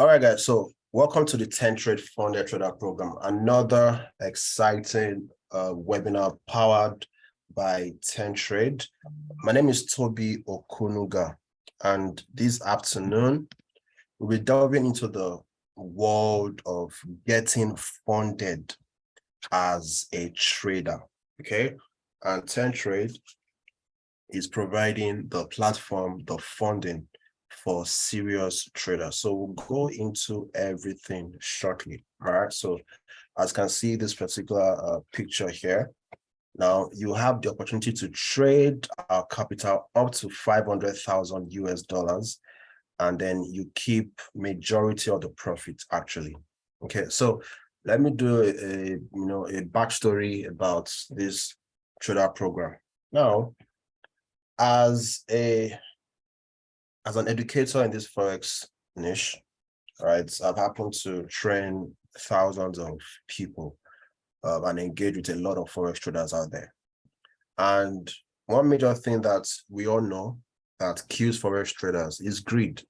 All right, guys. So welcome to the TenTrade Funded Trader Program. Another exciting webinar powered by TenTrade. My name is Tobi Okunuga, and this afternoon we'll be delving into the world of getting funded as a trader. Okay, and TenTrade is providing the platform, the funding for serious traders. So we'll go into everything shortly. All right. So as you can see this particular picture here, now you have the opportunity to trade our capital up to 500,000 US dollars, and then you keep majority of the profit actually. Okay. So let me do a backstory about this trader program. Now, as an educator in this Forex niche, right, I've happened to train thousands of people and engage with a lot of Forex traders out there. And one major thing that we all know that kills Forex traders is greed.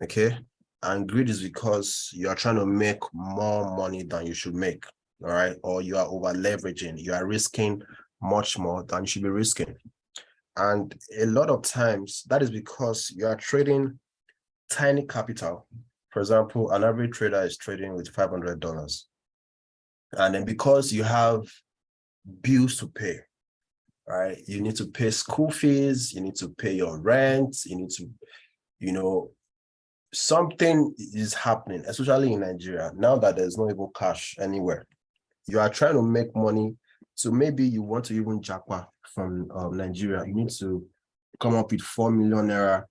Okay. And greed is because you are trying to make more money than you should make. All right. Or you are over leveraging. You are risking much more than you should be risking. And a lot of times that is because you are trading tiny capital. For example, an average trader is trading with $500. And then because you have bills to pay, right? You need to pay school fees, you need to pay your rent, you need to, something is happening, especially in Nigeria, now that there's no even cash anywhere. You are trying to make money. So maybe you want to even jackpot from Nigeria. You need to come up with 4 million naira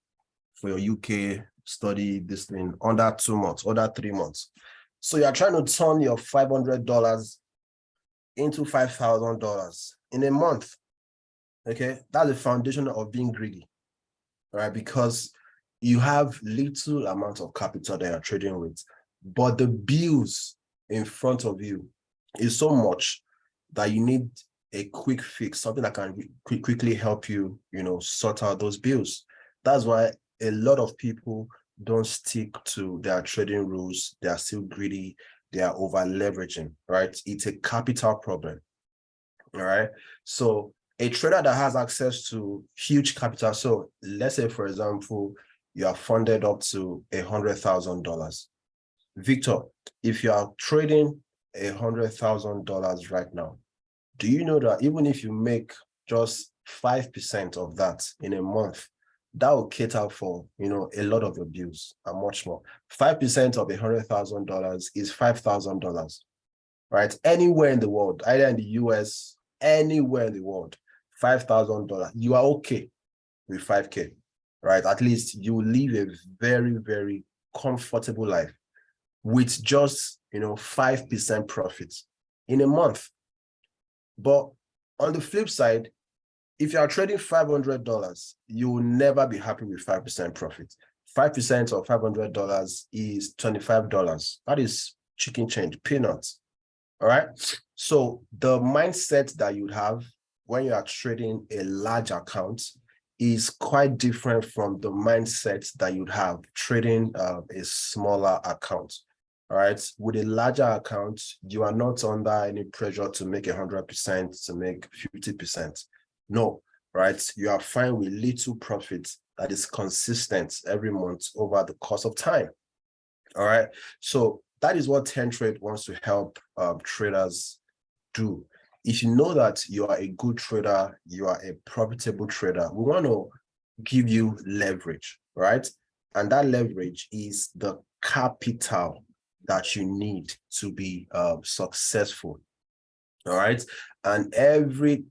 for your UK study this thing under 2 months, under 3 months. So you're trying to turn your $500 into $5,000 in a month. Okay, that's the foundation of being greedy, right? Because you have little amount of capital that you're trading with, but the bills in front of you is so much that you need a quick fix, something that can quickly help you, sort out those bills. That's why a lot of people don't stick to their trading rules. They are still greedy. They are over leveraging, right? It's a capital problem. All right. So a trader that has access to huge capital. So let's say, for example, you are funded up to $100,000. Victor, if you are trading $100,000 right now, do you know that even if you make just 5% of that in a month, that will cater for, a lot of your bills and much more. 5% of $100,000 is $5,000, right? Anywhere in the world, either in the US, anywhere in the world, $5,000, you are okay with 5K, right? At least you live a very, very comfortable life with just, 5% profits in a month. But on the flip side, if you are trading $500, you will never be happy with 5% profit. 5% of $500 is $25. That is chicken change, peanuts. All right. So the mindset that you have when you are trading a large account is quite different from the mindset that you'd have trading a smaller account. All right. With a larger account, you are not under any pressure to make 100%, to make 50%. No, right? You are fine with little profit that is consistent every month over the course of time. All right. So that is what TenTrade wants to help traders do. If you know that you are a good trader, you are a profitable trader, we want to give you leverage, right? And that leverage is the capital that you need to be successful. All right. And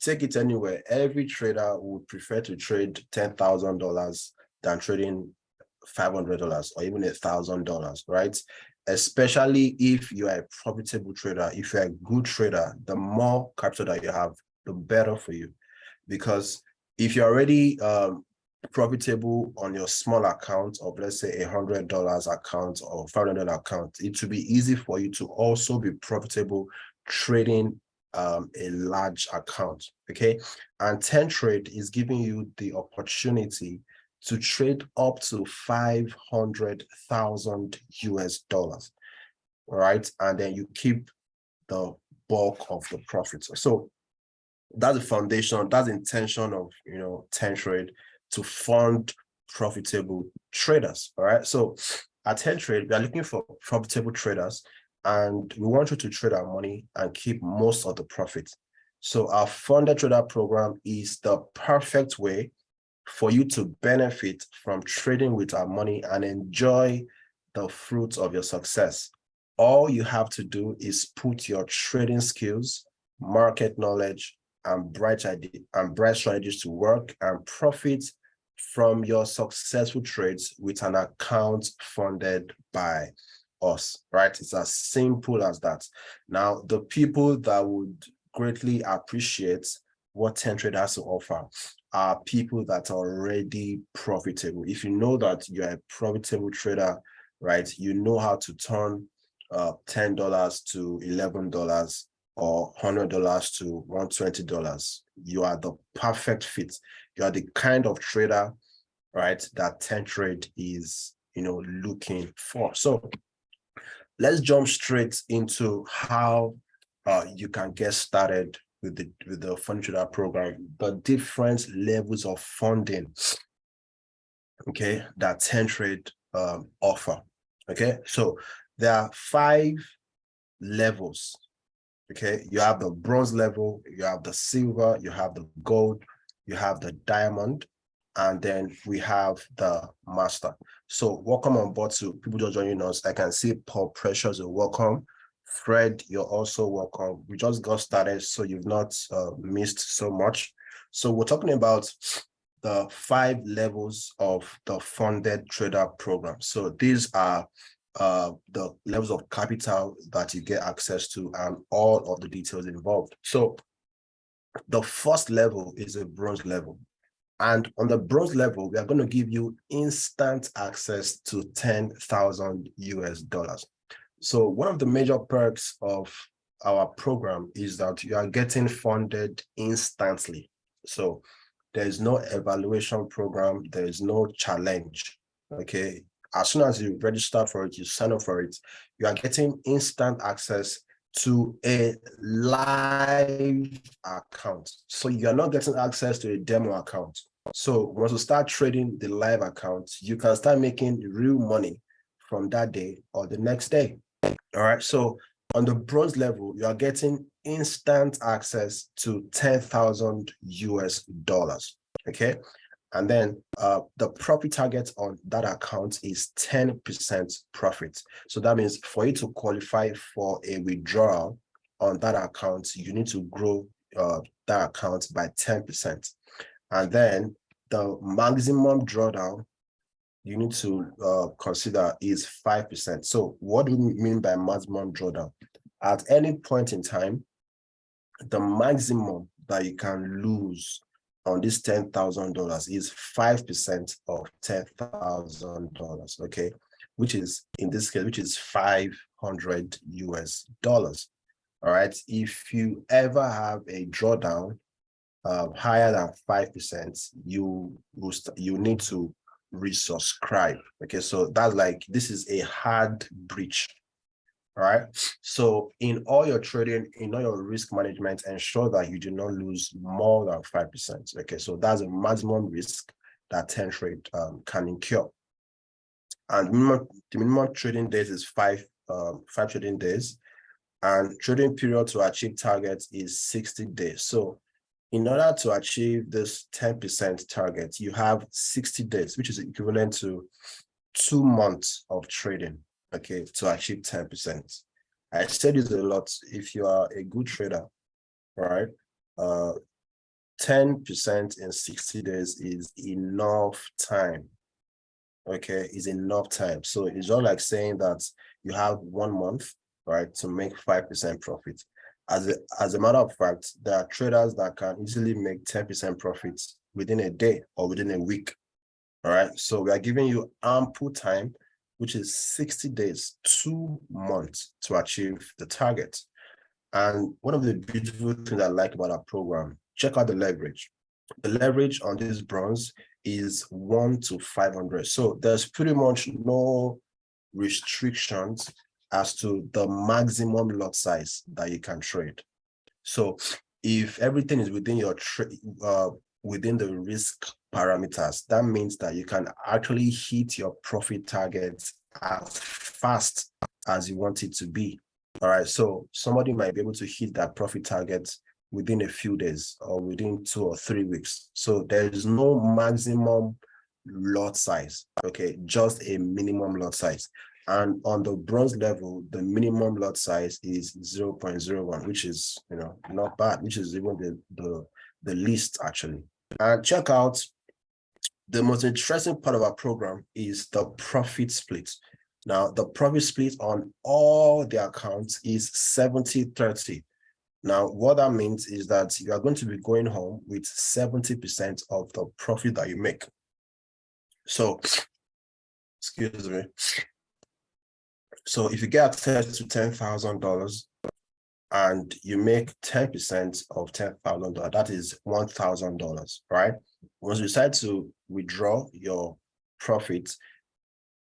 take it anywhere, every trader would prefer to trade $10,000 than trading $500 or even $1,000, right? Especially if you are a profitable trader. If you're a good trader, the more capital that you have, the better for you. Because if you're already profitable on your small account of, let's say, $100 account or $500 account, it will be easy for you to also be profitable trading a large account. Okay. And TenTrade is giving you the opportunity to trade up to 500,000 US dollars. All right. And then you keep the bulk of the profits. So that's the foundation, that's the intention of TenTrade, to fund profitable traders. All right. So at TenTrade, we are looking for profitable traders, and we want you to trade our money and keep most of the profits. So our funded trader program is the perfect way for you to benefit from trading with our money and enjoy the fruits of your success. All you have to do is put your trading skills, market knowledge, and bright strategies to work and profit from your successful trades with an account funded by us, right? It's as simple as that. Now, the people that would greatly appreciate what TenTrade has to offer are people that are already profitable. If you know that you're a profitable trader, right, you know how to turn $10 to $11 or $100 to $120. You are the perfect fit. You are the kind of trader, right, that TenTrade is looking for. So let's jump straight into how you can get started with the fund trader program, the different levels of funding, okay, that TenTrade offer. Okay, so there are 5 levels. Okay, you have the bronze level, you have the silver, you have the gold, you have the diamond, and then we have the master. So welcome on board to people just joining us. I can see Paul Precious, you're welcome. Fred, you're also welcome. We just got started, so you've not missed so much. So we're talking about the 5 levels of the funded trader program. So these are the levels of capital that you get access to and all of the details involved. So the first level is a bronze level. And on the bronze level, we are going to give you instant access to 10,000 US dollars. So one of the major perks of our program is that you are getting funded instantly. So there is no evaluation program, there is no challenge. Okay. As soon as you register for it, you sign up for it, you are getting instant access to a live account. So you're not getting access to a demo account. So once you start trading the live account, you can start making real money from that day or the next day. All right. So on the bronze level, you are getting instant access to 10,000 US dollars. Okay. And then the profit target on that account is 10% profit. So that means for you to qualify for a withdrawal on that account, you need to grow that account by 10%. And then the maximum drawdown you need to consider is 5%. So what do we mean by maximum drawdown? At any point in time, the maximum that you can lose on this $10,000 is 5% of $10,000, okay? Which is, in this case, which is 500 US dollars, all right? If you ever have a drawdown higher than 5%, you need to resubscribe, okay? So that's like, this is a hard breach. All right. So in all your trading, in all your risk management, ensure that you do not lose more than 5%. Okay. So that's a maximum risk that TenTrade can incur. And the minimum trading days is five trading days. And trading period to achieve targets is 60 days. So in order to achieve this 10% target, you have 60 days, which is equivalent to 2 months of trading. Okay, to achieve 10%. I said this a lot. If you are a good trader, right, 10% in 60 days is enough time. Okay, is enough time. So it's not like saying that you have 1 month, right, to make 5% profit. As a matter of fact, there are traders that can easily make 10% profits within a day or within a week. All right, so we are giving you ample time, which is 60 days, 2 months to achieve the target. And one of the beautiful things I like about our program, check out the leverage. The leverage on this bronze is 1 to 500. So there's pretty much no restrictions as to the maximum lot size that you can trade. So if everything is within your within the risk parameters, that means that you can actually hit your profit targets as fast as you want it to be. All right, so somebody might be able to hit that profit target within a few days or within 2 or 3 weeks. So there is no maximum lot size, okay, just a minimum lot size. And on the bronze level, the minimum lot size is 0.01, which is, you know, not bad, which is even the least actually. And check out the most interesting part of our program is the profit split. Now, the profit split on all the accounts is 70-30. Now, what that means is that you are going to be going home with 70% of the profit that you make. So, excuse me. So if you get access to $10,000 and you make 10% of $10,000, that is $1,000, right? Once you decide to withdraw your profit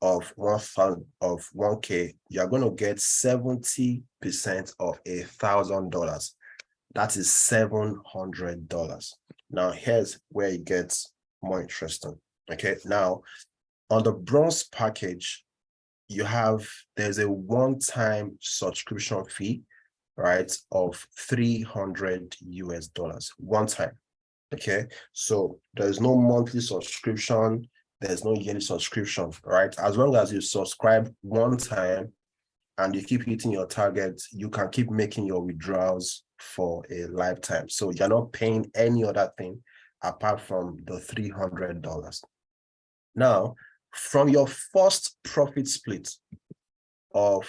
of 1K, you're going to get 70% of $1,000. That is $700. Now, here's where it gets more interesting. Okay, now on the bronze package, there's a one-time subscription fee, right, of $300 US, one time. Okay, so there's no monthly subscription, there's no yearly subscription, right? As long as you subscribe one time and you keep hitting your targets, you can keep making your withdrawals for a lifetime. So you're not paying any other thing apart from the $300. Now, from your first profit split of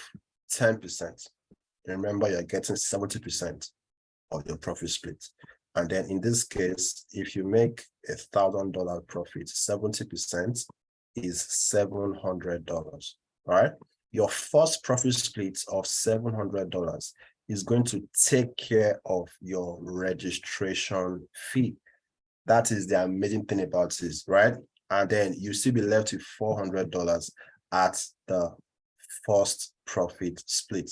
10%, remember you're getting 70% of your profit split. And then in this case, if you make $1,000 profit, 70% is $700, all right? Your first profit split of $700 is going to take care of your registration fee. That is the amazing thing about this, right? And then you still be left with $400 at the first profit split.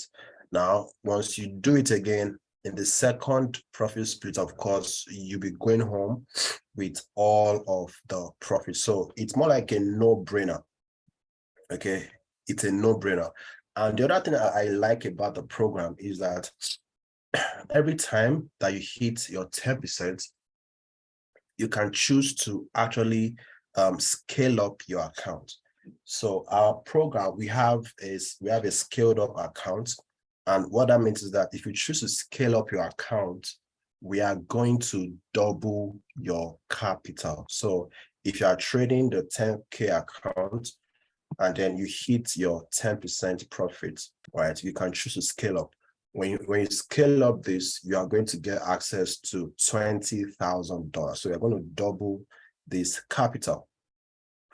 Now, once you do it again, in the second profit split, of course, you'll be going home with all of the profit. So it's more like a no-brainer, okay? It's a no-brainer. And the other thing I like about the program is that every time that you hit your 10%, you can choose to actually scale up your account. So our program, we have a scaled up account. And what that means is that if you choose to scale up your account, we are going to double your capital. So if you are trading the 10K account and then you hit your 10% profit, right, you can choose to scale up. When you scale up this, you are going to get access to $20,000. So you're going to double this capital.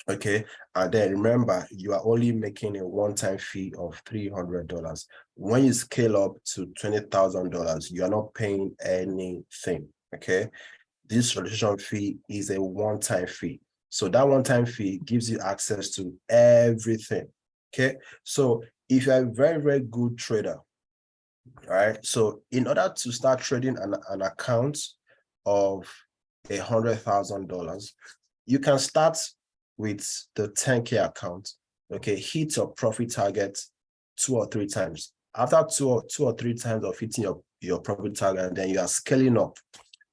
Okay, and then remember, you are only making a one-time fee of $300. When you scale up to $20,000, you are not paying anything. Okay, this registration fee is a one-time fee. So that one-time fee gives you access to everything. Okay, so if you're a very, very good trader, right? So in order to start trading an account of $100,000, you can start with the 10K account. Okay, hit your profit target 2 or 3 times. After two or three times of hitting your profit target, and then you are scaling up.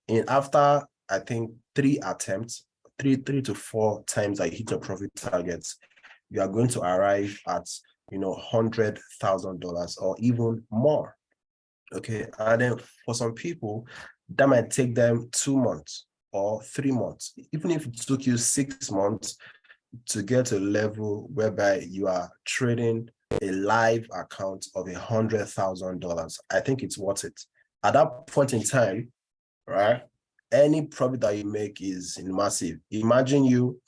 And after, I think, 3 attempts, 3 to 4 times that you hit your profit targets, you are going to arrive at, $100,000 or even more. Okay, and then for some people, that might take them 2 months or 3 months. Even if it took you 6 months to get to a level whereby you are trading a live account of $100,000, I think it's worth it. At that point in time, right, any profit that you make is massive. Imagine you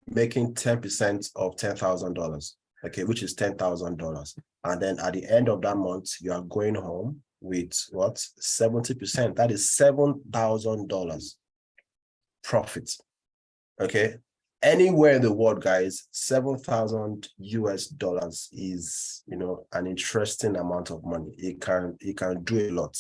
making 10% of $10,000, okay, which is $10,000. And then at the end of that month, you are going home with what? 70%. That is $7,000 profit. Okay. Anywhere in the world, guys, 7,000 US dollars is, an interesting amount of money. It can do a lot,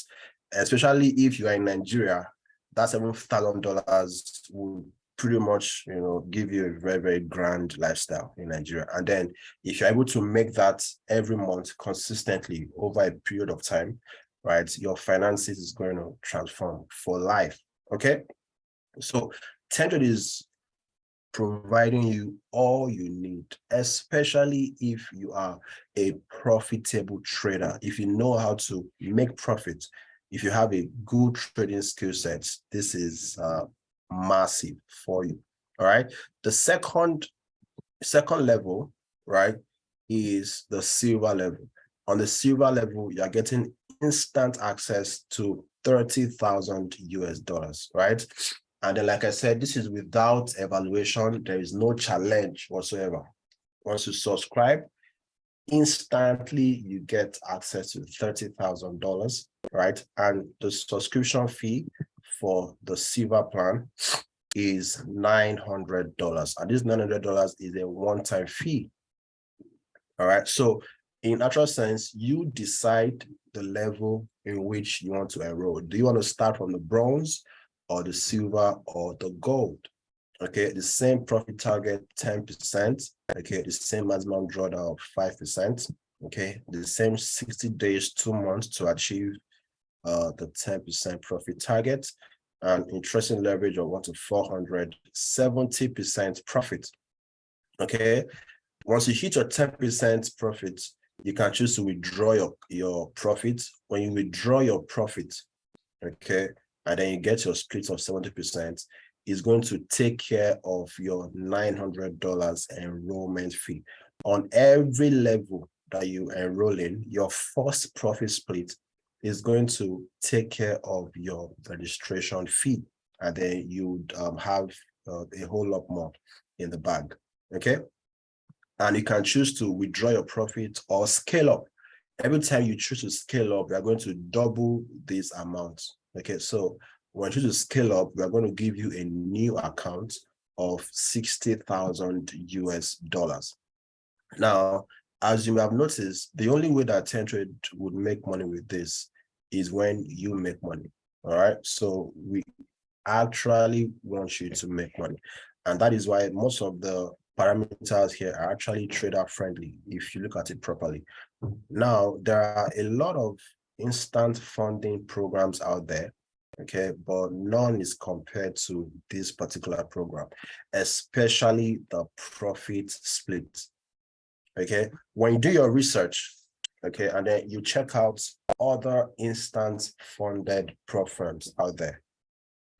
especially if you are in Nigeria. That $7,000 will pretty much, give you a very, very grand lifestyle in Nigeria. And then if you're able to make that every month consistently over a period of time, right, your finances is going to transform for life. Okay. So TenTrade is providing you all you need, especially if you are a profitable trader. If you know how to make profit, if you have a good trading skill set, this is massive for you. All right. The second level, right, is the silver level. On the silver level, you're getting instant access to 30,000 US dollars, right? And then, like I said, this is without evaluation. There is no challenge whatsoever. Once you subscribe, instantly you get access to $30,000, right? And the subscription fee for the silver plan is $900. And this $900 is a one-time fee. All right. So in actual sense, you decide the level in which you want to enroll. Do you want to start from the bronze, or the silver, or the gold? Okay, the same profit target, 10%. Okay, the same maximum drawdown of 5%. Okay, the same 60 days, 2 months to achieve the 10% profit target, and interesting leverage of 1 to 400, 70% profit. Okay, once you hit your 10% profit, you can choose to withdraw your profit. When you withdraw your profit, okay, and then you get your split of 70%, is going to take care of your $900 enrollment fee. On every level that you enroll in, your first profit split is going to take care of your registration fee, and then you have a whole lot more in the bag. Okay, and you can choose to withdraw your profit or scale up. Every time you choose to scale up, we are going to double this amount. Okay, so when you choose to scale up, we are going to give you a new account of 60,000 US dollars. Now, as you may have noticed, the only way that TenTrade would make money with this is when you make money. All right, so we actually want you to make money, and that is why most of the parameters here are actually trader friendly if you look at it properly. Now, there are a lot of instant funding programs out there, okay, but none is compared to this particular program, especially the profit split. Okay, when you do your research, okay, and then you check out other instant funded programs out there,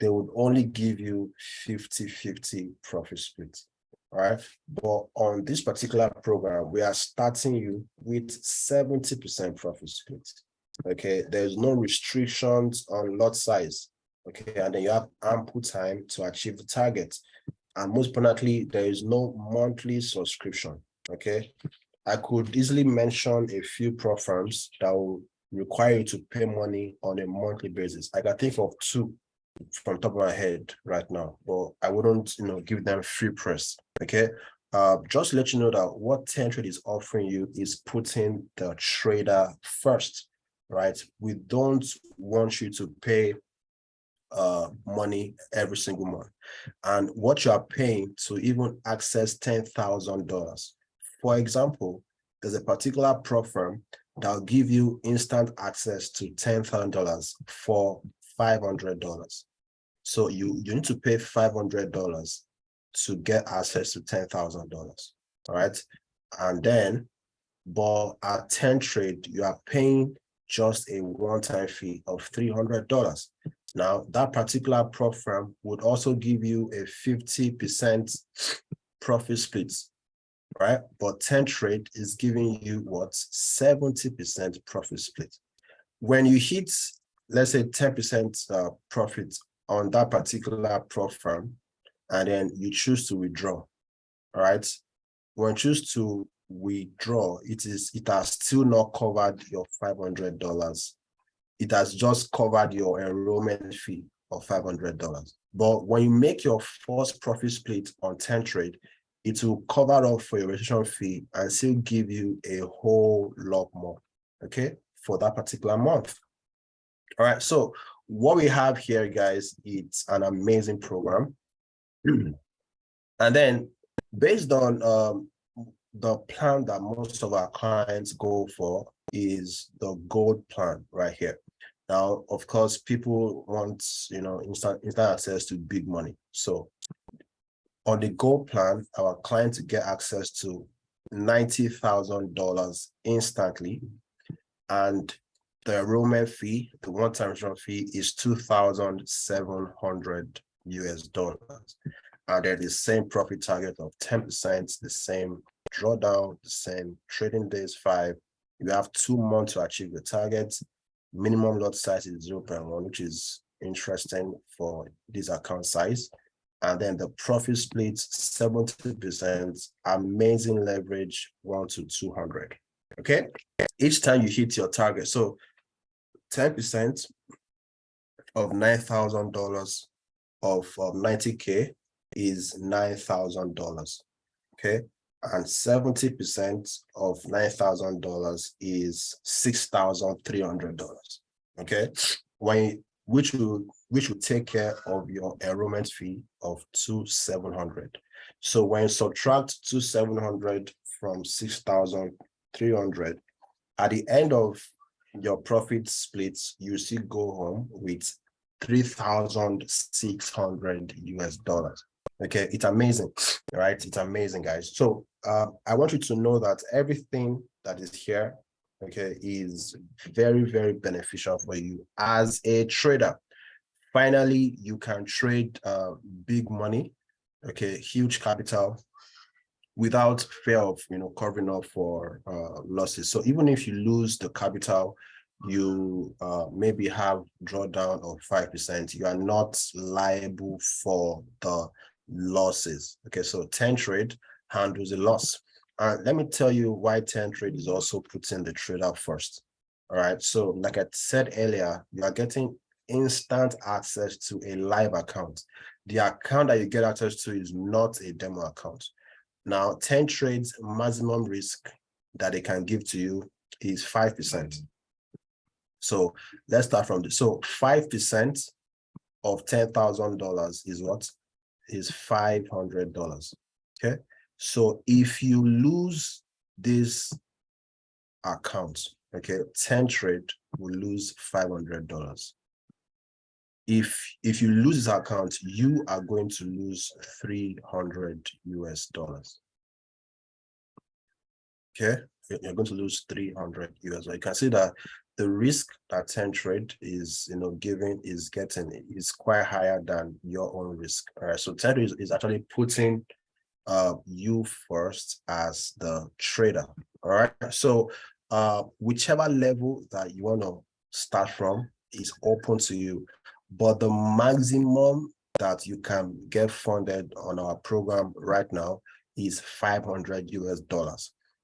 they would only give you 50-50 profit split. All right, but on this particular program, we are starting you with 70% profit split. Okay, there's no restrictions on lot size. Okay, and then you have ample time to achieve the target. And most importantly, there is no monthly subscription. Okay, I could easily mention a few programs that will require you to pay money on a monthly basis. I can think of 2 from top of my head right now, but I wouldn't, give them free press. Okay, just to let you know that what TenTrade is offering you is putting the trader first, right? We don't want you to pay money every single month, and what you are paying to even access $10,000. For example, there's a particular program that'll give you instant access to $10,000 for $500. So you need to pay $500 to get access to $10,000. All right. And then, but at TenTrade, you are paying just a one-time fee of $300. Now, that particular program would also give you a 50% profit split, right? But TenTrade is giving you what? 70% profit split. When you hit, let's say, 10% profit on that particular program, and then you choose to withdraw, all right? When you choose to withdraw, it has still not covered your $500. It has just covered your enrollment fee of $500. But when you make your first profit split on TenTrade, it will cover up for your registration fee and still give you a whole lot more, okay, for that particular month. All right, so what we have here, guys, it's an amazing program. And then based on the plan that most of our clients go for is the gold plan right here. Now, of course, people want, instant access to big money. So on the gold plan, our clients get access to $90,000 instantly. And the enrollment fee, the one-time enrollment fee is $2,700 US. And then the same profit target of 10%, the same drawdown, the same trading days 5. You have 2 months to achieve the target. Minimum lot size is 0.1, which is interesting for this account size. And then the profit splits 70%, amazing leverage 1 to 200. Okay, each time you hit your target. So 10% of $9,000 of 90K is $9,000. Okay, and 70% of $9,000 is $6,300. Okay, which will take care of your enrollment fee of $2,700. So when you subtract $2,700 from $6,300, at the end of your profit splits, you still go home with $3,600 US. Okay, it's amazing, right? It's amazing, guys. So I want you to know that everything that is here, okay, is very, very beneficial for you as a trader. Finally, you can trade big money, okay, huge capital, without fear of covering up for losses. So even if you lose the capital, you maybe have drawdown of 5%, you are not liable for the losses. Okay, so TenTrade handles the loss. Let me tell you why TenTrade is also putting the trader first. All right, so like I said earlier, you are getting instant access to a live account. The account that you get access to is not a demo account. Now, TenTrade's maximum risk that they can give to you is 5%. So let's start from this. So 5% of $10,000 is what? Is $500. Okay. So if you lose this account, okay, TenTrade will lose $500. If you lose this account, you are going to lose $300 US. Okay, you're going to lose $300 US. You can see that the risk that TenTrade is getting is quite higher than your own risk. All right, so TenTrade is actually putting you first as the trader. All right, so whichever level that you want to start from is open to you, but the maximum that you can get funded on our program right now is $500 US.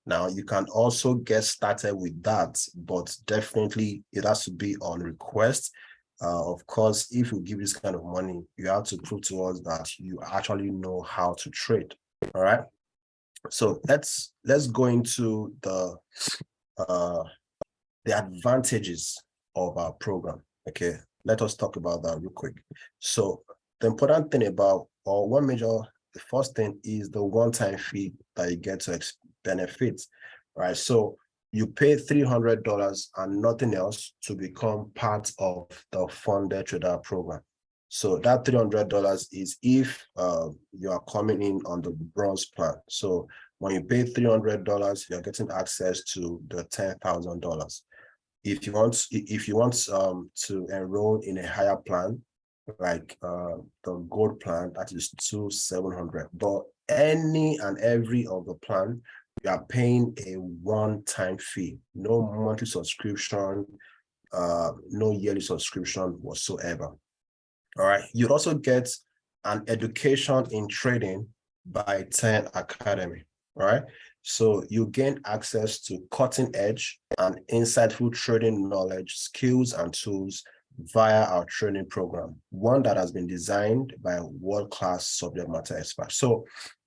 Now, you can also get started with that, but definitely it has to be on request. Of course, if you give this kind of money, you have to prove to us that you actually know how to trade. All right. So let's go into the advantages of our program. Okay, let us talk about that real quick. So the important thing about, or the first thing is the one-time fee that you get to benefit, right? So you pay $300 and nothing else to become part of the Funded Trader program. So that $300 is if you are coming in on the bronze plan. So when you pay $300, you're getting access to the $10,000. If you want to enroll in a higher plan, like the gold plan, that is $2,700. But any and every of the plan, you are paying a one-time fee, no monthly subscription, no yearly subscription whatsoever. All right. You also get an education in trading by Ten Academy. All right. So you gain access to cutting edge and insightful trading knowledge, skills, and tools via our training program, one that has been designed by a world-class subject matter expert. So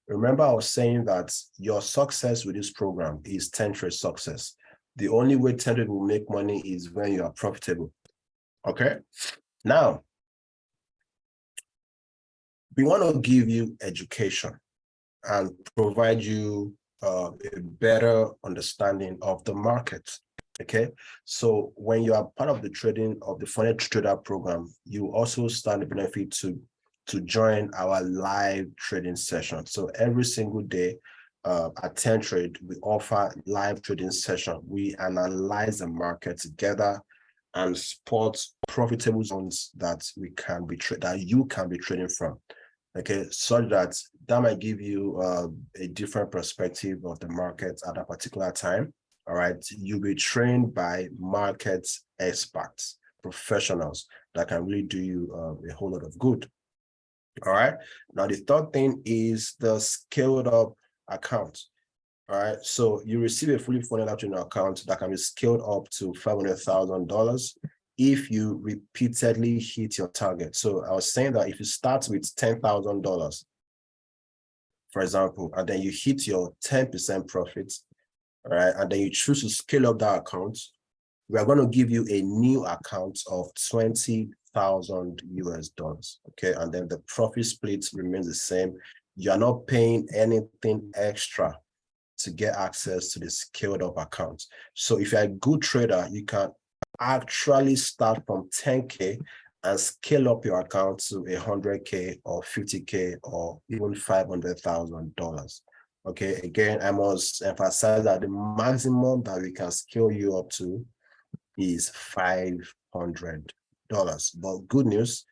remember, I was saying that your success with this program is TenTrade success. The only way TenTrade will make money is when you are profitable. Okay. Now, we want to give you education and provide you a better understanding of the market. Okay, so when you are part of the trading of the Funded Trader program, you also stand the benefit to join our live trading session. So every single day at TenTrade, we offer live trading session. We analyze the market together and spot profitable zones that you can be trading from. Okay, so that might give you a different perspective of the market at a particular time. All right, you'll be trained by market experts, professionals that can really do you a whole lot of good. All right, now the third thing is the scaled up account. All right, so you receive a fully funded trading account that can be scaled up to $500,000 if you repeatedly hit your target. So I was saying that if you start with $10,000, for example, and then you hit your 10% profit, all right, and then you choose to scale up that account, we are going to give you a new account of $20,000 US. Okay, and then the profit split remains the same. You are not paying anything extra to get access to the scaled up account. So if you're a good trader, you can actually start from 10K and scale up your account to 100K or 50K or even $500,000. Okay, again, I must emphasize that the maximum that we can scale you up to is $500. But good news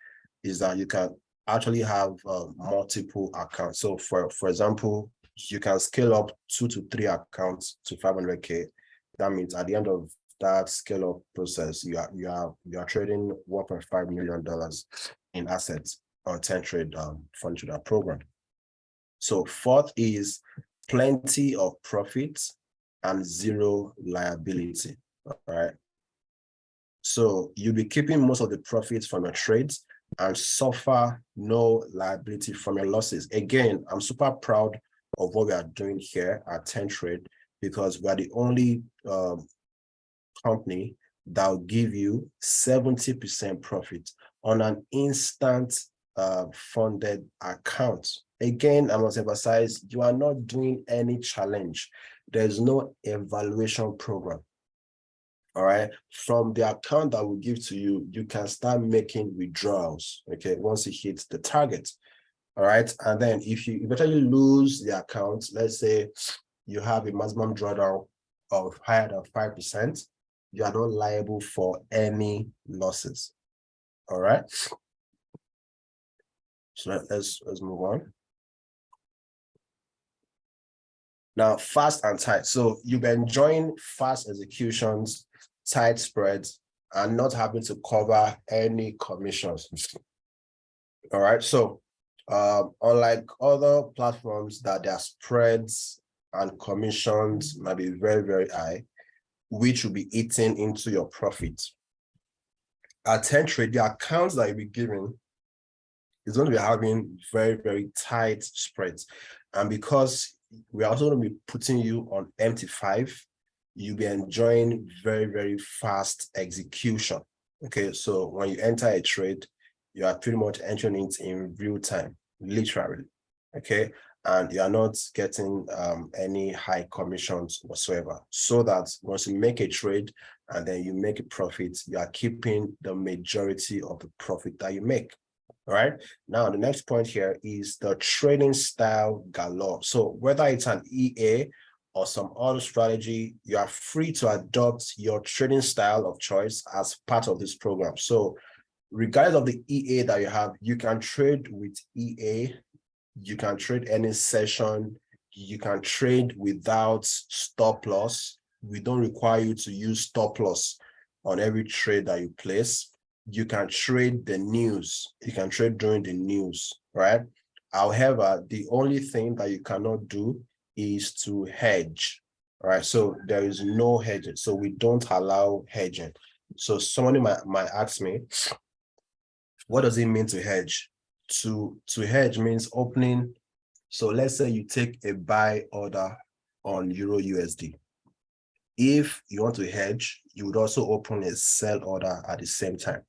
is that you can actually have multiple accounts. So for example, you can scale up 2 to 3 accounts to 500K. That means at the end of that scale up process, you are trading $1.5 million in assets on TenTrade Funded Trader program. So fourth is plenty of profits and zero liability. All right. So you'll be keeping most of the profits from your trades and suffer no liability from your losses. Again, I'm super proud of what we are doing here at TenTrade because we are the only company that will give you 70% profit on an instant funded account. Again, I must emphasize, you are not doing any challenge. There's no evaluation program. All right, from the account that will give to you, you can start making withdrawals. Okay, once you hit the target. All right, and then if you eventually lose the account, let's say you have a maximum drawdown of higher than 5%, you are not liable for any losses. All right, so let's move on. Now, fast and tight. So you've been enjoying fast executions, tight spreads, and not having to cover any commissions. All right, so unlike other platforms that their spreads and commissions might be very, very high, which will be eaten into your profit. At TenTrade, the accounts that you'll be giving is going to be having very, very tight spreads. And because we're also going to be putting you on MT5, you'll be enjoying very, very fast execution. Okay, so when you enter a trade, you are pretty much entering it in real time, literally. Okay, and you are not getting any high commissions whatsoever. So that once you make a trade and then you make a profit, you are keeping the majority of the profit that you make. All right. Now, the next point here is the trading style galore. So whether it's an EA or some other strategy, you are free to adopt your trading style of choice as part of this program. So regardless of the EA that you have, you can trade with EA, you can trade any session, you can trade without stop loss. We don't require you to use stop loss on every trade that you place. You can trade the news. You can trade during the news, right? However, the only thing that you cannot do is to hedge, right? So there is no hedging. So we don't allow hedging. So somebody might ask me, what does it mean to hedge? To hedge means opening. So let's say you take a buy order on Euro USD. If you want to hedge, you would also open a sell order at the same time.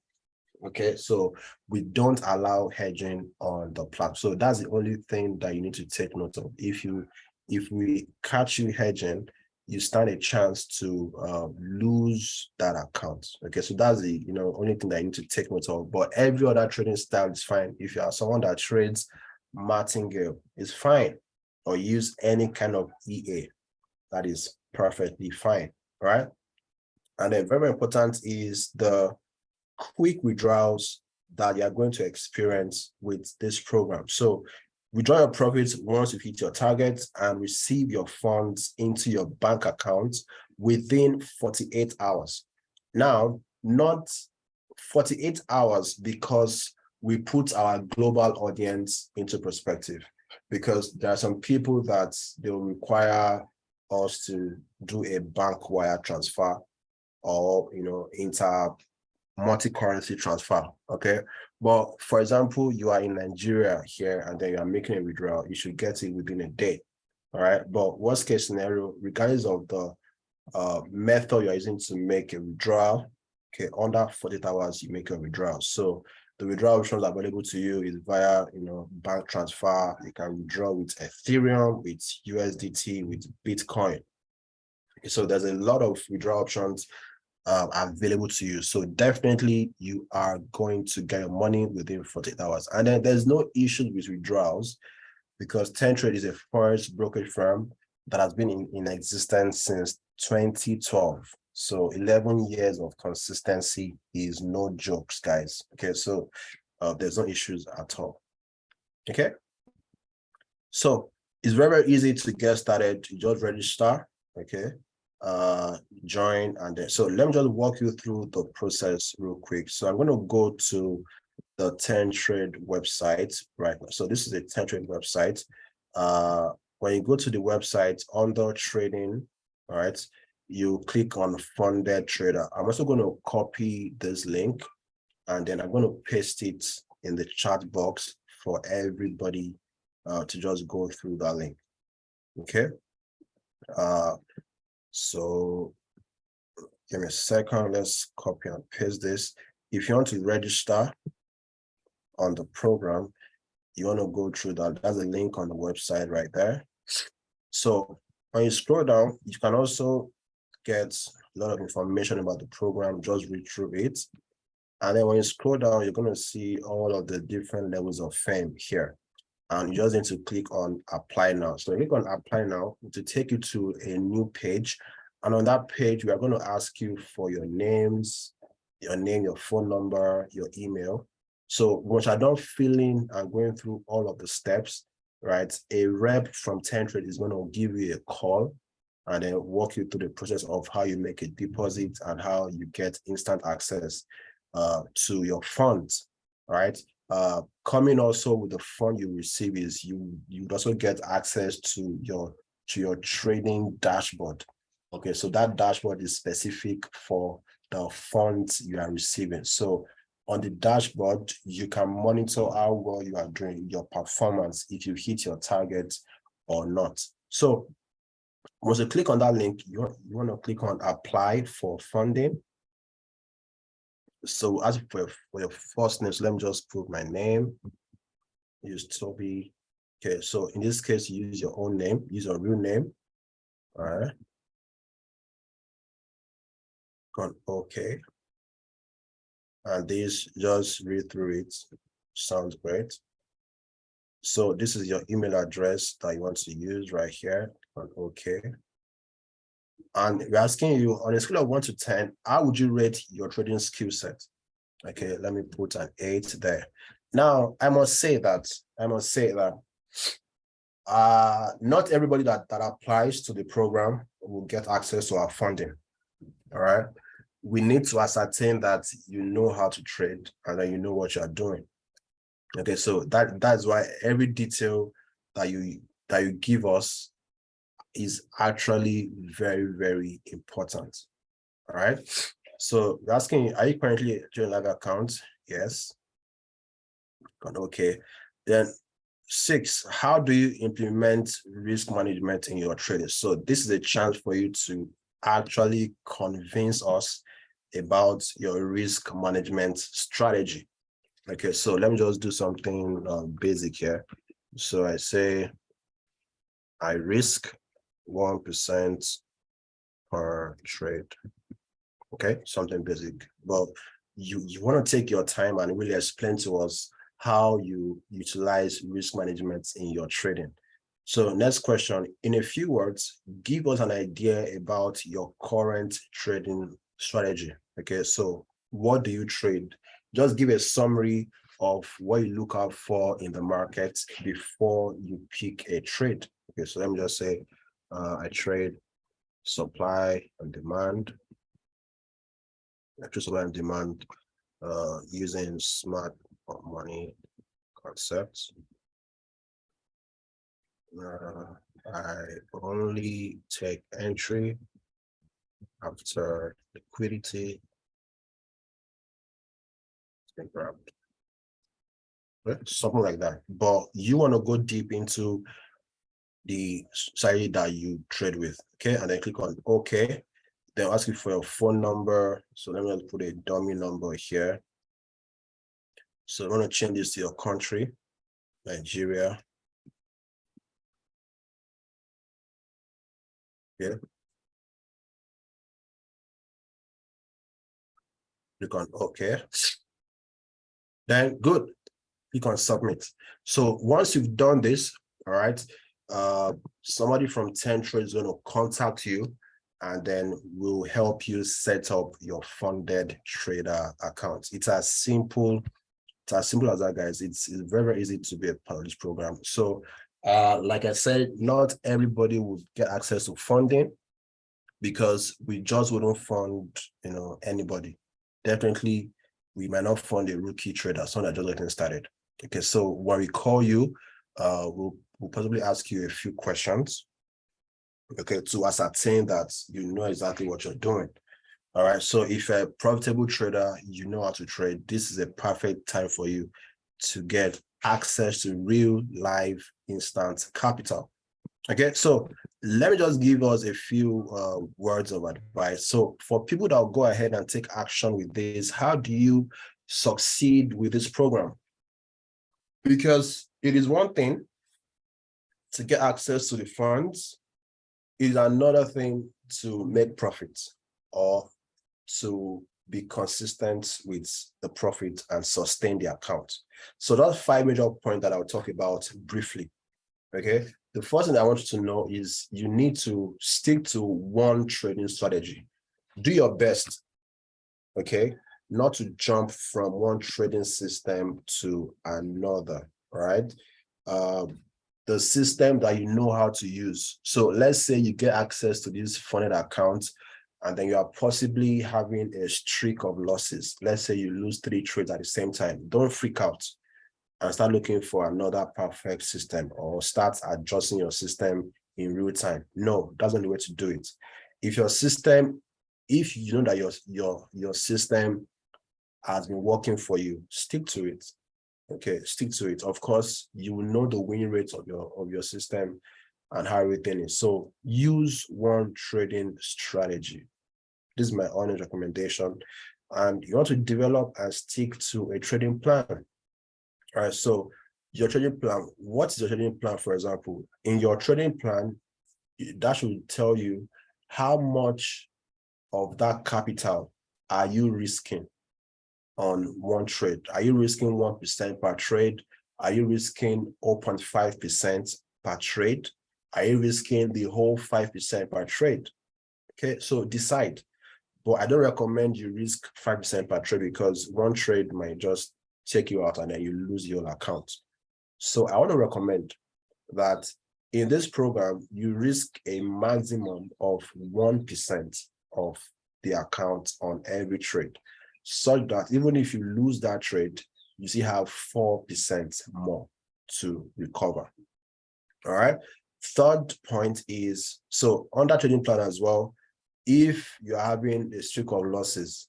Okay, so we don't allow hedging on the platform. So that's the only thing that you need to take note of. If we catch you hedging, you stand a chance to lose that account. Okay, so that's the only thing that you need to take note of. But every other trading style is fine. If you are someone that trades martingale, it's fine, or use any kind of EA, that is perfectly fine, right? And then very important is the quick withdrawals that you're going to experience with this program. So withdraw your profits once you hit your target and receive your funds into your bank account within 48 hours. Now, not 48 hours because we put our global audience into perspective, because there are some people that they'll require us to do a bank wire transfer or multi-currency transfer. Okay, but for example, you are in Nigeria here and then you are making a withdrawal, you should get it within a day. All right, but worst case scenario, regardless of the method you're using to make a withdrawal, okay, under 48 hours you make a withdrawal. So the withdrawal options available to you is via bank transfer. You can withdraw with Ethereum, with USDT, with Bitcoin. So there's a lot of withdrawal options available to you. So definitely you are going to get your money within 48 hours. And then there's no issues with withdrawals because TenTrade is a forex brokerage firm that has been in existence since 2012. So 11 years of consistency is no jokes, guys. Okay, so there's no issues at all. Okay, so it's very, very easy to get started. You just register, okay, join, and then so let me just walk you through the process real quick. So I'm going to go to the TenTrade website right now. So this is a TenTrade website. When you go to the website under trading, all right, you click on funded trader. I'm also going to copy this link and then I'm going to paste it in the chat box for everybody to just go through that link. Okay, so give me a second. Let's copy and paste this. If you want to register on the program, you want to go through that. That's a link on the website right there. So when you scroll down, you can also get a lot of information about the program. Just read through it. And then when you scroll down, you're going to see all of the different levels of fame here. And you just need to click on apply now. So click on apply now to take you to a new page. And on that page, we are going to ask you for your names, your name, your phone number, your email. So once you're done filling and going through all of the steps, right, a rep from TenTrade is going to give you a call and then walk you through the process of how you make a deposit and how you get instant access to your funds, right? Coming also with the fund you receive is you'd also get access to your trading dashboard. Okay, so that dashboard is specific for the funds you are receiving. So on the dashboard, you can monitor how well you are doing, your performance, if you hit your target or not. So once you click on that link, you want to click on apply for funding. So as for your first name, so let me just put my name, use Tobi. Okay, so in this case, you use your own name, use your real name. All right. Okay. And this, just read through it. Sounds great. So this is your email address that you want to use right here. Okay. And we're asking you on a scale of 1 to 10, how would you rate your trading skill set? Okay, let me put an 8 there. Now, I must say that not everybody that applies to the program will get access to our funding. All right. We need to ascertain that you know how to trade and that you know what you're doing. Okay, so that's why every detail that you give us is actually very, very important. All right. So you're asking, are you currently doing live account? Yes. Okay. Then 6, how do you implement risk management in your trading? So this is a chance for you to actually convince us about your risk management strategy. Okay, so let me just do something basic here. So I say I risk 1% per trade. Okay, something basic. But you want to take your time and really explain to us how you utilize risk management in your trading. So next question, in a few words, give us an idea about your current trading strategy. Okay, so what do you trade? Just give a summary of what you look out for in the market before you pick a trade. Okay, so let me just say I trade supply and demand. Supply and demand using smart money concepts. I only take entry after liquidity has been grabbed. Something like that. But you want to go deep into the site that you trade with. Okay, and then click on OK. They'll ask you for your phone number. So let me just put a dummy number here. So I'm going to change this to your country, Nigeria. Yeah. Click on OK. Then good. Click on submit. So once you've done this, all right, somebody from TenTrade is going to contact you, and then we'll help you set up your funded trader account. It's as simple as that, guys. It's very, very easy to be a part of this program. So like I said, not everybody will get access to funding, because we just wouldn't fund anybody. Definitely we might not fund a rookie trader, someone that just getting started. Okay, so when we call you, we'll possibly ask you a few questions, okay, to ascertain that you know exactly what you're doing. All right, so if you're a profitable trader, you know how to trade, this is a perfect time for you to get access to real live instant capital. Okay, so let me just give us a few words of advice. So for people that will go ahead and take action with this, how do you succeed with this program? Because it is one thing to get access to the funds, it is another thing to make profits or to be consistent with the profit and sustain the account. So that's 5 major points that I'll talk about briefly. Okay, the first thing I want you to know is you need to stick to one trading strategy. Do your best, okay, not to jump from one trading system to another, right? The system that you know how to use. So let's say you get access to this funded account, and then you are possibly having a streak of losses. Let's say you lose 3 trades at the same time. Don't freak out and start looking for another perfect system, or start adjusting your system in real time. No, that's not the way to do it. If your system, if you know that your system has been working for you, stick to it. Okay, stick to it. Of course, you will know the win rates of your system and how everything is. So use one trading strategy. This is my honest recommendation. And you want to develop and stick to a trading plan. All right, so your trading plan, what's your trading plan, for example? In your trading plan, that should tell you how much of that capital are you risking on one trade. Are you risking 1% per trade? Are you risking 0.5% per trade? Are you risking the whole 5% per trade? Okay, so decide. But I don't recommend you risk 5% per trade, because one trade might just take you out and then you lose your account. So I want to recommend that in this program, you risk a maximum of 1% of the account on every trade, such that even if you lose that trade, you still have 4% more to recover. All right. Third point is, so on that trading plan as well, if you're having a streak of losses,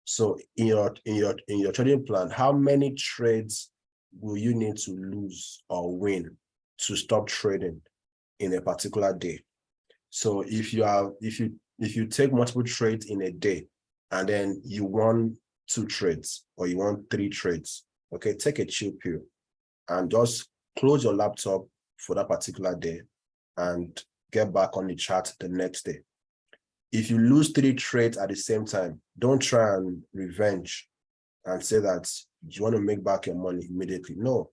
so in your trading plan, how many trades will you need to lose or win to stop trading in a particular day? So if you take multiple trades in a day and then you won 2 trades or you won 3 trades, okay, take a chill pill and just close your laptop for that particular day and get back on the chart the next day. If you lose 3 trades at the same time, don't try and revenge and say that you want to make back your money immediately. No.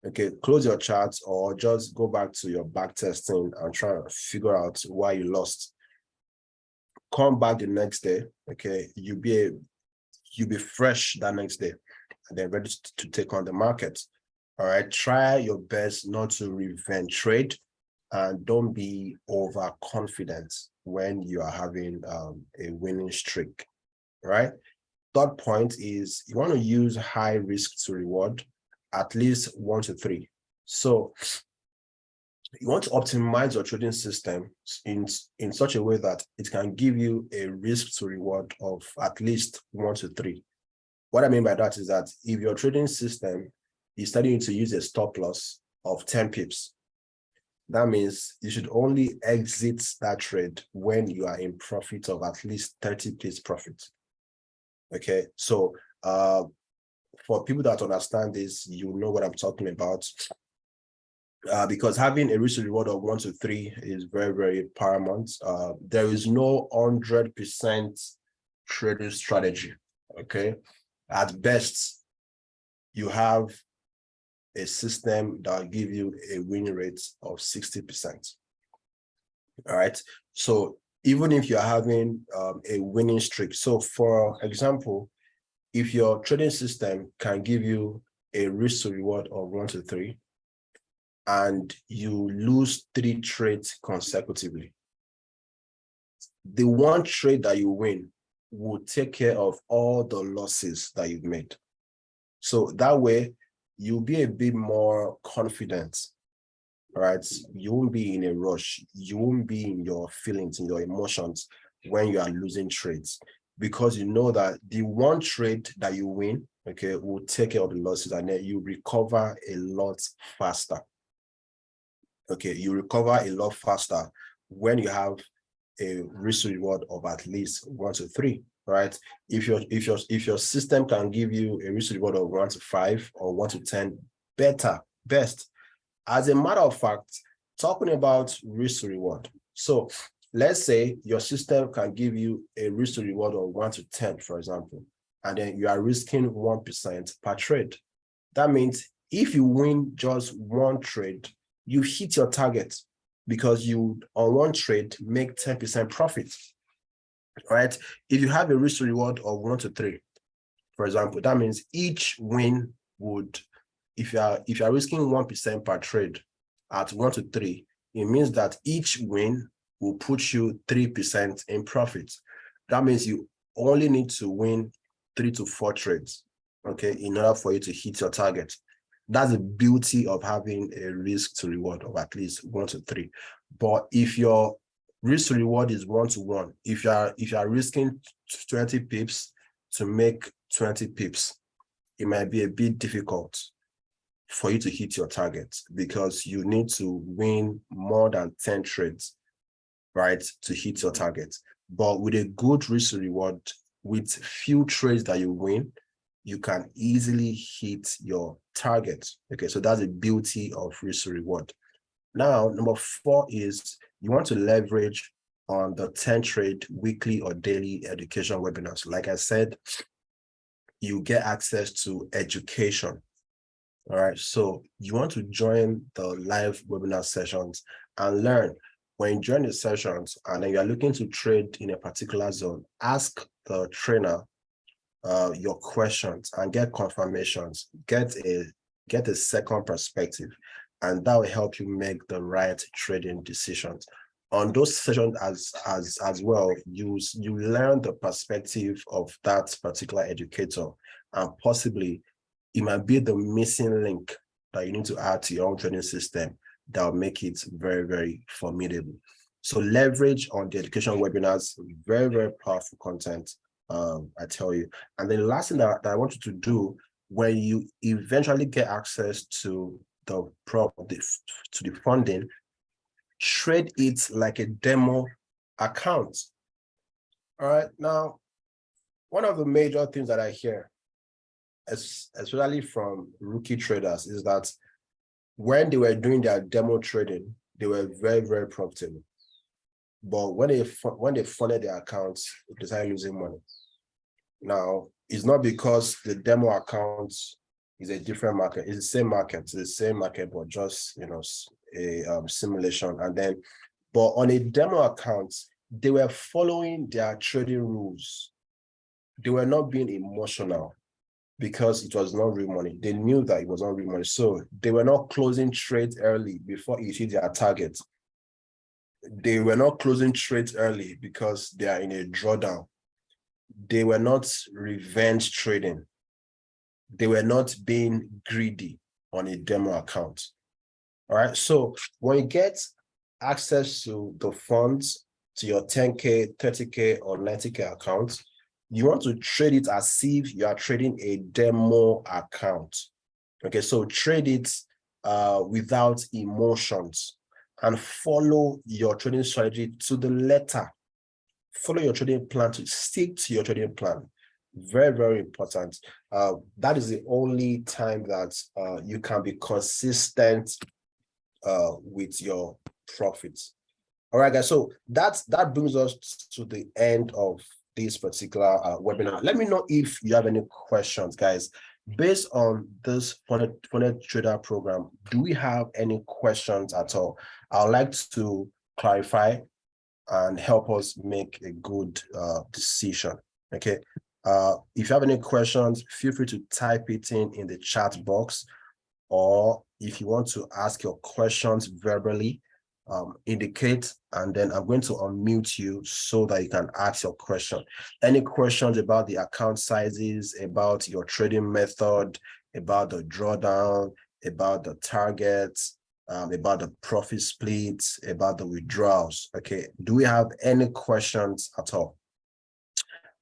Okay, close your charts or just go back to your back testing and try to figure out why you lost. Come back the next day, okay, you'll be fresh that next day and then ready to take on the market. All right, try your best not to revenge trade and don't be overconfident when you are having a winning streak, right? Third point is you want to use high risk to reward, at least 1 to 3. So you want to optimize your trading system in such a way that it can give you a risk to reward of at least 1 to 3. What I mean by that is that if your trading system is telling you to use a stop loss of 10 pips, that means you should only exit that trade when you are in profit of at least 30 pips profit. Okay, so for people that understand this, you know what I'm talking about. Because having a risk to reward of 1 to 3 is very, very paramount. There is no 100% trading strategy. Okay, at best, you have a system that will give you a win rate of 60%. All right. So even if you're having a winning streak, so for example, if your trading system can give you a risk to reward of 1 to 3, and you lose 3 trades consecutively, the 1 trade that you win will take care of all the losses that you've made. So that way, you'll be a bit more confident, right? You won't be in a rush. You won't be in your feelings, in your emotions when you are losing trades, because you know that the 1 trade that you win, okay, will take care of the losses and then you recover a lot faster. Okay, you recover a lot faster when you have a risk reward of at least 1 to 3, right? If your system can give you a risk reward of 1 to 5 or 1 to 10, best. As a matter of fact, talking about risk reward. So let's say your system can give you a risk reward of 1 to 10, for example, and then you are risking 1% per trade. That means if you win just 1 trade, you hit your target because you, on 1 trade, make 10% profit, right? If you have a risk to reward of 1 to 3, for example, that means each win would, if you are risking 1% per trade at 1 to 3, it means that each win will put you 3% in profit. That means you only need to win 3 to 4 trades, okay, in order for you to hit your target. That's the beauty of having a risk to reward of at least 1 to 3. But if your risk to reward is 1 to 1, if you are risking 20 pips to make 20 pips, it might be a bit difficult for you to hit your target because you need to win more than 10 trades, right, to hit your target. But with a good risk to reward, with few trades that you win, you can easily hit your target. Okay, so that's the beauty of risk to reward. Now, number 4 is you want to leverage on the TenTrade weekly or daily education webinars. Like I said, you get access to education. All right, so you want to join the live webinar sessions and learn. When you join the sessions and then you are looking to trade in a particular zone, ask the trainer your questions and get confirmations, get a second perspective, and that will help you make the right trading decisions. On those sessions as well, you learn the perspective of that particular educator, and possibly it might be the missing link that you need to add to your own trading system that will make it very, very formidable. So leverage on the education webinars, very, very powerful content, I tell you. And then the last thing that I want you to do when you eventually get access to the funding, trade it like a demo account. All right. Now, one of the major things that I hear, especially from rookie traders, is that when they were doing their demo trading, they were very, very profitable. But when they funded their accounts, they started losing money. Now, it's not because the demo account is a different market. It's the same market. It's the same market, but just, a simulation. And then, but on a demo account, they were following their trading rules. They were not being emotional because it was not real money. They knew that it was not real money. So they were not closing trades early before it hit their target. They were not closing trades early because they are in a drawdown. They were not revenge trading. They were not being greedy on a demo account. All right. So when you get access to the funds, to your 10K, 30K, or 90K accounts, you want to trade it as if you are trading a demo account. Okay, so trade it without emotions and follow your trading strategy to the letter. Follow your trading plan, to stick to your trading plan. Very, very important. That is the only time that you can be consistent with your profits. All right, guys. So that brings us to the end of this particular webinar. Let me know if you have any questions, guys. Based on this Funded Trader program, do we have any questions at all? I would like to clarify and help us make a good decision. Okay. If you have any questions, feel free to type it in the chat box, or if you want to ask your questions verbally, indicate, and then I'm going to unmute you so that you can ask your question. Any questions about the account sizes, about your trading method, about the drawdown, about the targets, about the profit splits, about the withdrawals? Okay, do we have any questions at all?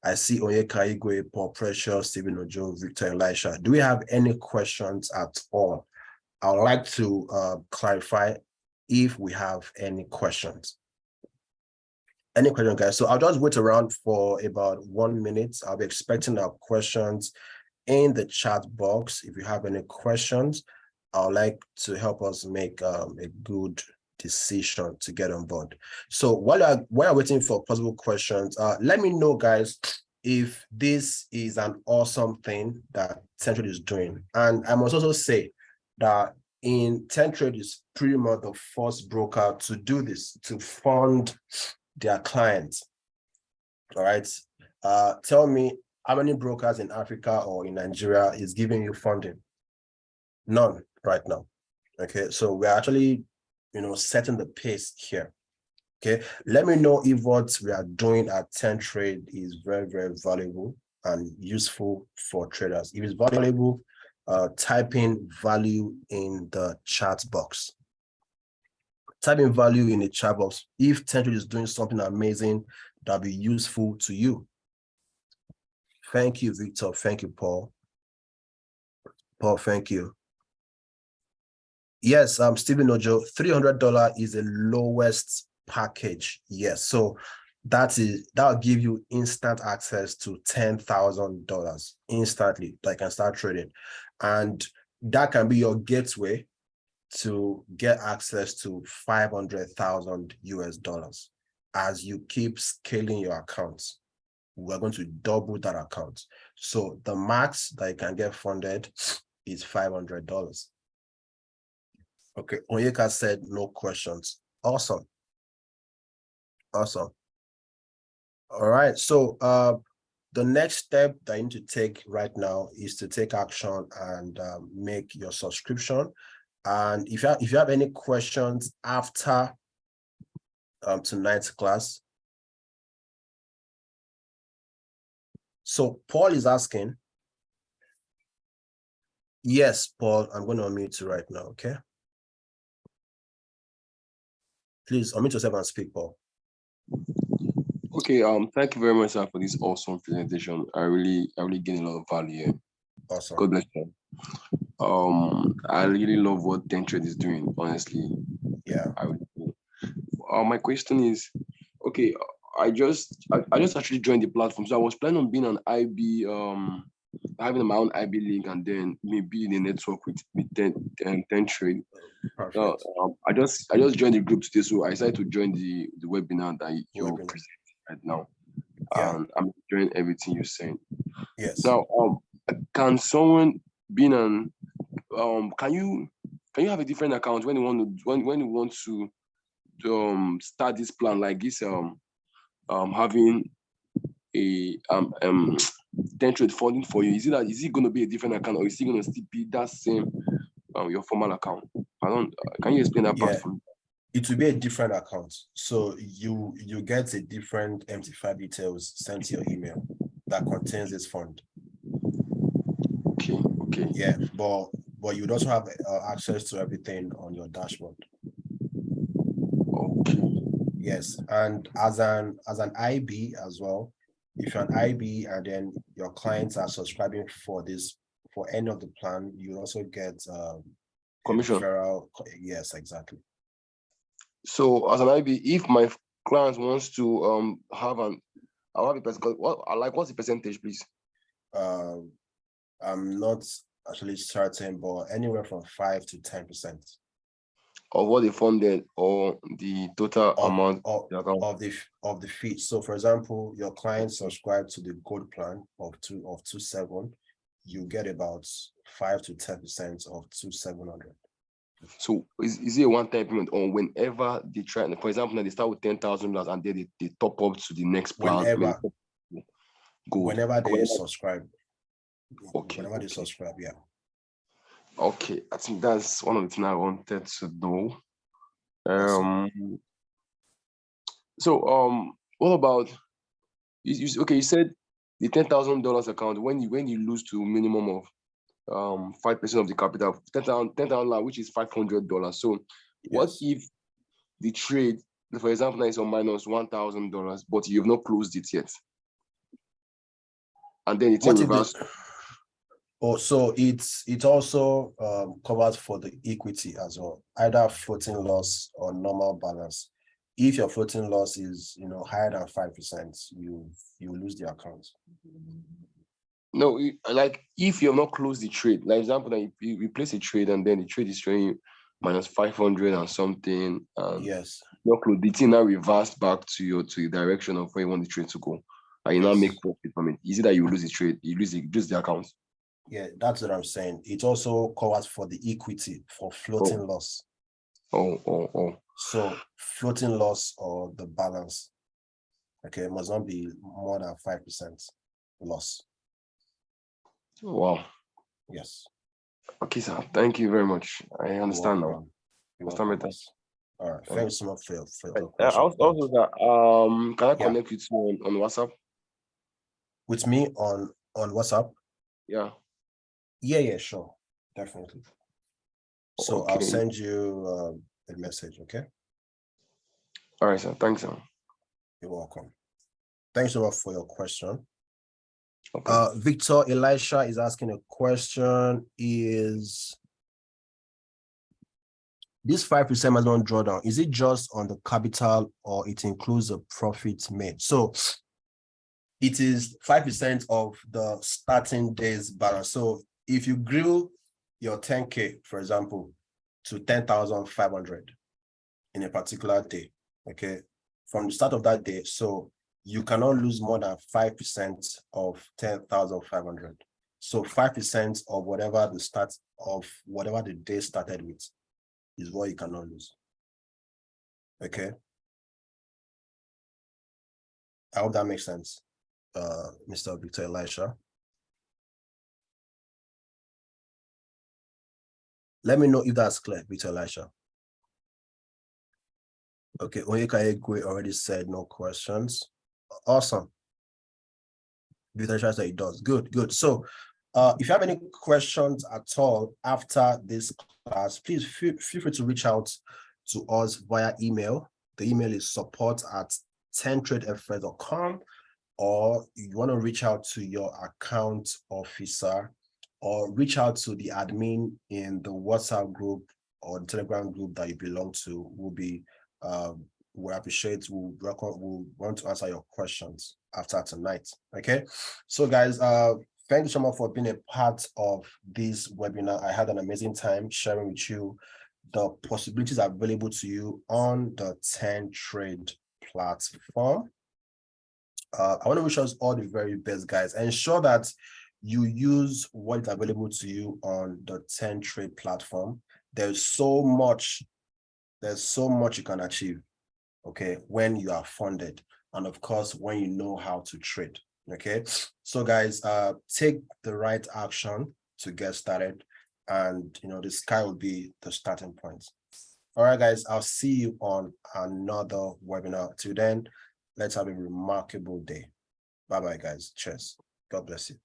I see Onyeka Igwe, Paul Precious, Stephen Ojo, Victor Elisha. Do we have any questions at all? I would like to clarify if we have any questions. Any questions, guys? So I'll just wait around for about 1 minute. I'll be expecting our questions in the chat box. If you have any questions, I would like to help us make a good decision to get on board. So while I'm waiting for possible questions, let me know, guys, if this is an awesome thing that TenTrade is doing. And I must also say that TenTrade is pretty much the first broker to do this, to fund their clients. All right. Tell me how many brokers in Africa or in Nigeria is giving you funding? None right now. Okay. So we're actually, setting the pace here. Okay. Let me know if what we are doing at TenTrade is very, very valuable and useful for traders. If it's valuable, type in value in the chat box. Type in value in the chat box if TenTrade is doing something amazing that'll be useful to you. Thank you, Victor. Thank you, Paul. Paul, thank you. Yes, Stephen Ojo, $300 is the lowest package. Yes, so that'll give you instant access to $10,000 instantly. That can start trading, and that can be your gateway to get access to 500,000 US dollars. As you keep scaling your accounts, we're going to double that account. So the max that you can get funded is $500. Okay, Onyeka said no questions. Awesome. Awesome. All right, so the next step that you need to take right now is to take action and make your subscription. And if you have any questions after tonight's class. So Paul is asking. Yes, Paul, I'm going to unmute you right now, okay? Please unmute yourself and speak, Paul. Okay, thank you very much, sir, for this awesome presentation. I really gained a lot of value here. Awesome. God bless you. I really love what TenTrade is doing, honestly. Yeah. My question is, okay, I just actually joined the platform. So I was planning on being an IB, having my own IB link and then maybe in a network with TenTrade. Perfect. I just joined the group today, so I decided to join the webinar that you're presenting right now. Yeah. And I'm enjoying everything you're saying. Yes. Now, can someone being an can you have a different account when you want to start this plan like this having a TenTrade funding for you? Is it going to be a different account, or is it going to still be that same your formal account? Can you explain that part for me? It will be a different account. So you get a different MT5 details sent to your email that contains this fund. Okay. Yeah, but you would also have access to everything on your dashboard. Okay. Yes, and as an IB as well, if you're an IB and then your clients are subscribing for any of the plan, you also get commission. Referral. Yes, exactly. So as an IB, if my client wants to I'll have a percentage. What's the percentage, please? I'm not actually certain, but anywhere from 5 to 10%. Of what they funded, or the total amount of the fee. So for example, your client subscribed to the gold plan of 2.7, you get about 5 to 10% of 2,700. So is it a one-time payment, or whenever they try? For example, now they start with $10,000 and then they top up to the next plan. Whenever they subscribe. Okay. Whenever they subscribe, yeah. Okay, I think that's one of the things I wanted to know. Awesome. So what about you said the $10,000 account, when you lose to minimum of 5% of the capital, $10,000, which is $500. So yes. What if the trade, for example, now is on minus $1,000, but you've not closed it yet, and then it's in reverse? So it also covers for the equity as well, either floating loss or normal balance. If your floating loss is higher than 5%, you lose the account. No, like if you have not closed the trade, like example, that you place a trade and then the trade is showing you minus 500 and something, and yes, not close, the thing now reversed back to the direction of where you want the trade to go, and you now make profit from it. Is it that you lose the trade, you lose the account? Yeah, that's what I'm saying. It also covers for the equity for floating loss. So floating loss or the balance, okay, must not be more than 5% loss. Wow. Yes. Okay, sir. Thank you very much. I understand now. All right. Thanks so much for your question. Also, can I connect with you on WhatsApp? With me on WhatsApp? Yeah. Yeah, sure. Definitely. So I'll send you a message, okay? All right, sir. Thanks, sir. You're welcome. Thanks so much for your question. Okay. Victor Elisha is asking a question. Is this 5% maximum drawdown, is it just on the capital or it includes the profits made? So it is 5% of the starting day's balance. So if you grew your 10K, for example, to 10,500 in a particular day, okay, from the start of that day, so you cannot lose more than 5% of 10,500. So 5% of whatever the day started with is what you cannot lose. Okay. I hope that makes sense, Mr. Victor Elisha. Let me know if that's clear, Victor Elisha. Okay, Onyeka Egwe already said no questions. Awesome. Victor Elisha said it does. Good. So if you have any questions at all after this class, please feel free to reach out to us via email. The email is support@tentradefs.com, or you want to reach out to your account officer, or reach out to the admin in the WhatsApp group or the Telegram group that you belong to. We'll appreciate, we'll want to answer your questions after tonight. Okay. So guys, thank you so much for being a part of this webinar. I had an amazing time sharing with you the possibilities available to you on the TenTrade platform. I want to wish us all the very best, guys. Ensure that you use what is available to you on the TenTrade platform. There's so much you can achieve, okay, when you are funded, and of course, when you know how to trade. Okay, so guys, take the right action to get started, and the sky will be the starting point. All right, guys, I'll see you on another webinar. Till then, let's have a remarkable day. Bye-bye, guys. Cheers. God bless you.